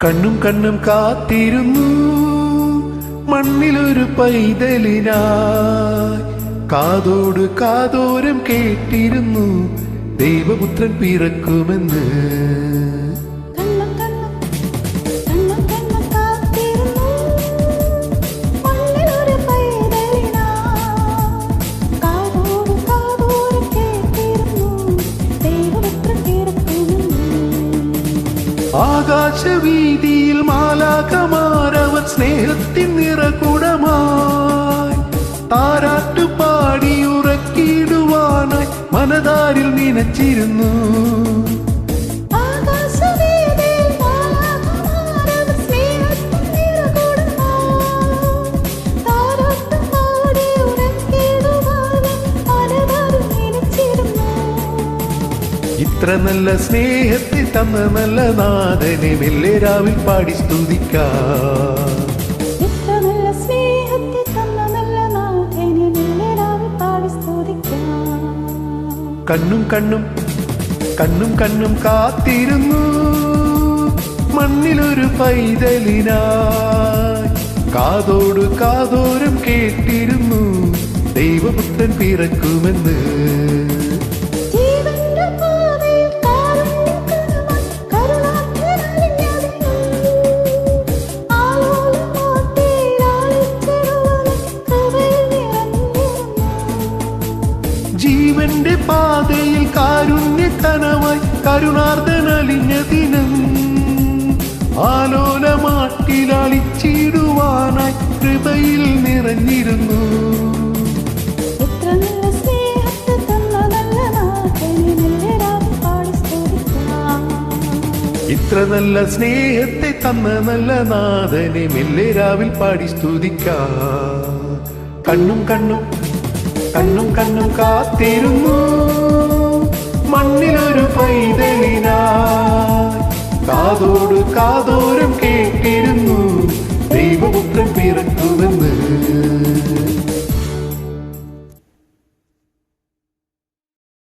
കണ്ണും കണ്ണും കാത്തിരുന്നു മണ്ണിലൊരു പൈതലിനായി, കാതോട് കാതോരം കേട്ടിരുന്നു ദൈവപുത്രൻ പിറക്കുമെന്ന്. ആകാശവീതിയിൽ മാലാഖമാരവർ സ്നേഹത്തിൻ നിറകുടമായി താരാട്ടുപാടിയുറക്കിടുവാനായി മനതാരിൽ നനച്ചിരുന്നു. ഇത്ര നല്ല സ്നേഹത്തെ തന്ന നല്ല നാഥനെ മെല്ലെ രാവിൽ പാടി സ്തുതിക്കാം. കണ്ണും കണ്ണും കണ്ണും കണ്ണും കാത്തിരുന്നു മണ്ണിലൊരു പൈതലിനായി, കാതോട് കാതോരം കേട്ടിരുന്നു ദൈവപുത്രൻ പിറക്കുമെന്ന്. ജീവന്റെ പാതയിൽ കാരുണ്യക്കനമായി കരുണാർദ്ദനലിഞ്ഞ ദിനം, ആലോലമാട്ടിലാളിച്ചിടുവാനായി കൃപയിൽ നിറഞ്ഞിരുന്നു. ഇത്ര നല്ല സ്നേഹത്തെ തന്ന നല്ല നാഥനെ മെല്ലെ രാവിൽ പാടി സ്തുതിക്കാം. കണ്ണും കണ്ണും കണ്ണും കണ്ണും കാത്തിരുന്നു മണ്ണിലൊരു പൈതലിനായി, കാതോട് കാതോരം കേട്ടിരുന്നു